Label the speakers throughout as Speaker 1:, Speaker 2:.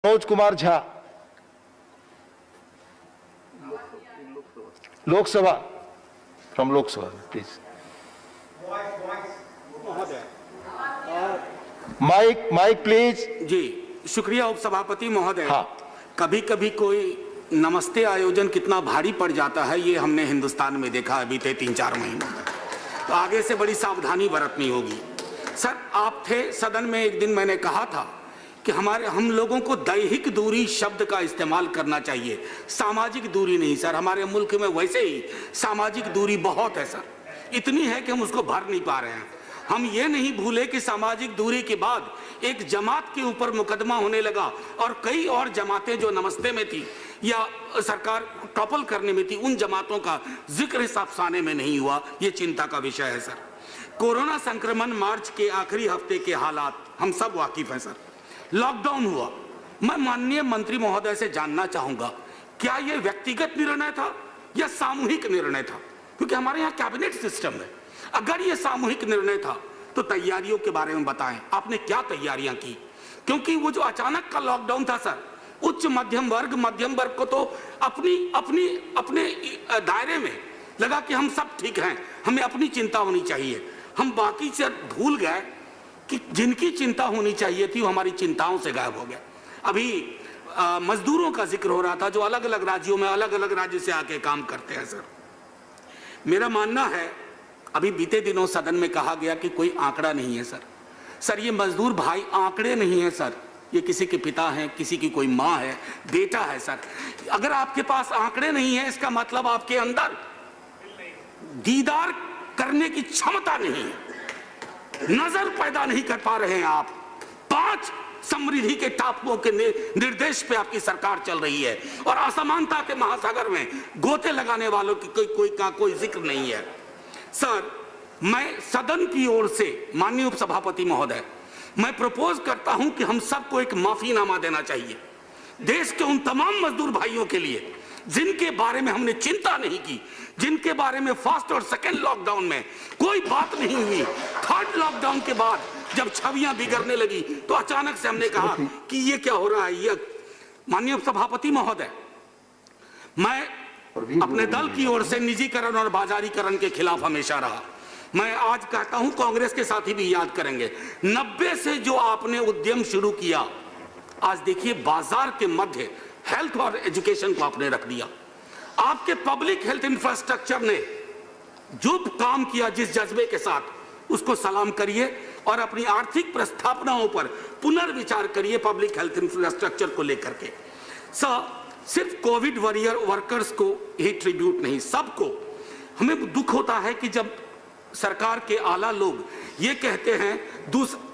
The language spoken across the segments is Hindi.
Speaker 1: Manoj Kumar Jha, Lok Sabha, from Lok Sabha please. Mic please.
Speaker 2: जी शुक्रिया उपसभापति महोदय।
Speaker 1: हाँ।
Speaker 2: कभी कभी कोई नमस्ते आयोजन कितना भारी पड़ जाता है ये हमने हिंदुस्तान में देखा है बीते 3-4 महीनों में, तो आगे से बड़ी सावधानी बरतनी होगी। सर आप थे सदन में, एक दिन मैंने कहा था कि हम लोगों को दैहिक दूरी शब्द का इस्तेमाल करना चाहिए, सामाजिक दूरी नहीं। सर हमारे मुल्क में वैसे ही सामाजिक दूरी बहुत है सर, इतनी है कि हम उसको भर नहीं पा रहे हैं। हम ये नहीं भूले कि सामाजिक दूरी के बाद एक जमात के ऊपर मुकदमा होने लगा और कई और जमातें जो नमस्ते में थी या सरकार टॉपल करने में थी, उन जमातों का जिक्र इस अफसाने में नहीं हुआ। ये चिंता का विषय है सर। कोरोना संक्रमण मार्च के आखिरी हफ्ते के हालात हम सब वाकिफ हैं सर। लॉकडाउन हुआ, मैं माननीय मंत्री महोदय से जानना चाहूंगा क्या यह व्यक्तिगत निर्णय था या सामूहिक निर्णय था, क्योंकि हमारे यहाँ कैबिनेट सिस्टम है। अगर यह सामूहिक निर्णय था तो तैयारियों के बारे में बताएं, आपने क्या तैयारियां की? क्योंकि वो जो अचानक का लॉकडाउन था सर, उच्च मध्यम वर्ग को तो अपने दायरे में लगा कि हम सब ठीक हैं, हमें अपनी चिंता होनी चाहिए। हम बाकी से भूल गए कि जिनकी चिंता होनी चाहिए थी वो हमारी चिंताओं से गायब हो गया। अभी मजदूरों का जिक्र हो रहा था जो अलग अलग राज्यों में अलग अलग राज्य से आके काम करते हैं सर। मेरा मानना है, अभी बीते दिनों सदन में कहा गया कि कोई आंकड़ा नहीं है सर। सर ये मजदूर भाई आंकड़े नहीं है सर, ये किसी के पिता हैं, किसी की कोई माँ है, बेटा है सर। अगर आपके पास आंकड़े नहीं है इसका मतलब आपके अंदर दीदार करने की क्षमता नहीं है, नजर पैदा नहीं कर पा रहे हैं आप। 5 समृद्धि के टापुओं के निर्देश पे आपकी सरकार चल रही है और असमानता के महासागर में गोते लगाने वालों की कोई जिक्र नहीं है सर। मैं सदन की ओर से माननीय उपसभापति महोदय, मैं प्रपोज करता हूं कि हम सबको एक माफीनामा देना चाहिए देश के उन तमाम मजदूर भाइयों के लिए जिनके बारे में हमने चिंता नहीं की, जिनके बारे में फर्स्ट और सेकेंड लॉकडाउन में कोई बात नहीं हुई। थर्ड लॉकडाउन के बाद जब छवियां बिगड़ने लगी तो अचानक से हमने कहा कि ये क्या हो रहा है। ये माननीय उपसभापति महोदय, मैं अपने दल की ओर से निजीकरण और बाजारीकरण के खिलाफ हमेशा रहा। मैं आज कहता हूं, कांग्रेस के साथी भी याद करेंगे, 90 से जो आपने उद्यम शुरू किया, आज देखिए बाजार के मध्य हेल्थ और एजुकेशन को आपने रख दिया। आपके पब्लिक हेल्थ इंफ्रास्ट्रक्चर ने जो काम किया जिस जज्बे के साथ, उसको सलाम करिए और अपनी आर्थिक प्रस्तावनाओं पर पुनर्विचार करिए पब्लिक हेल्थ इंफ्रास्ट्रक्चर को लेकर के। सिर्फ कोविड वॉरियर वर्कर्स को ही ट्रिब्यूट नहीं, सबको। हमें दुख होता है कि जब सरकार के आला लोग ये कहते हैं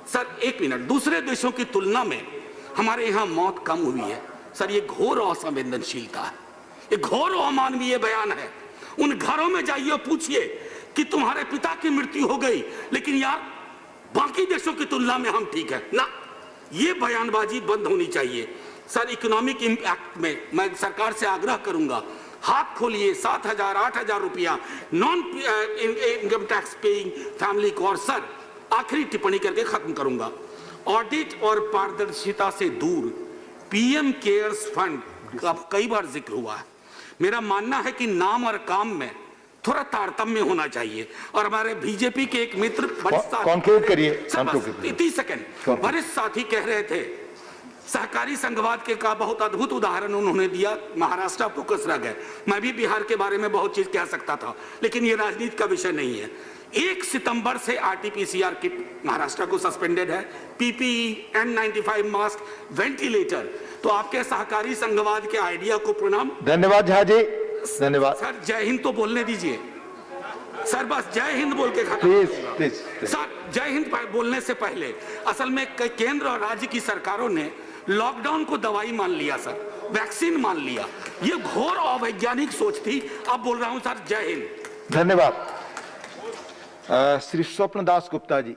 Speaker 2: सर एक मिनट, दूसरे देशों की तुलना में हमारे यहाँ मौत कम हुई है। सर ये घोर असंवेदनशीलता है, ये घोर अमानवीय बयान है। उन घरों में जाइए, पूछिए कि तुम्हारे पिता की मृत्यु हो गई लेकिन यार बाकी देशों की तुलना में हम ठीक है ना। ये बयानबाजी बंद होनी चाहिए सर। इकोनॉमिक इंपैक्ट में मैं सरकार से आग्रह करूंगा, हाथ खोलिए 7,000-8,000 रुपया non income tax paying family को। और सर आखिरी टिप्पणी करके खत्म करूंगा, ऑडिट और पारदर्शिता से दूर पीएम केयर्स फंड का कई बार जिक्र हुआ है। मेरा मानना है कि नाम और काम में थोड़ा तारतम्य होना चाहिए। और हमारे बीजेपी के एक मित्र
Speaker 1: कंक्लूड करिए,
Speaker 2: 30 सेकंड, वरिष्ठ साथी कह रहे थे सहकारी संघवाद के का बहुत अद्भुत उदाहरण उन्होंने दिया, महाराष्ट्र फोकस रह गए। मैं भी बिहार के बारे में बहुत चीज कह सकता था लेकिन ये राजनीति का विषय नहीं है। 1 सितंबर से आरटीपीसीआर किट महाराष्ट्र को सस्पेंडेड है, पीपीई, N95 मास्क, वेंटिलेटर। तो आपके सहकारी संघवाद के आइडिया को प्रणाम।
Speaker 1: धन्यवाद झा जी, धन्यवाद
Speaker 2: सर। जय हिंद तो बोलने दीजिए सर, बस जय हिंद बोल के खत्म। सर जय हिंद बोलने से पहले असल में केंद्र और राज्य की सरकारों ने लॉकडाउन को दवाई मान लिया सर, वैक्सीन मान लिया। ये घोर अवैज्ञानिक सोच थी। अब बोल रहा हूं सर, जय हिंद।
Speaker 1: धन्यवाद। श्री स्वप्न दास गुप्ता जी।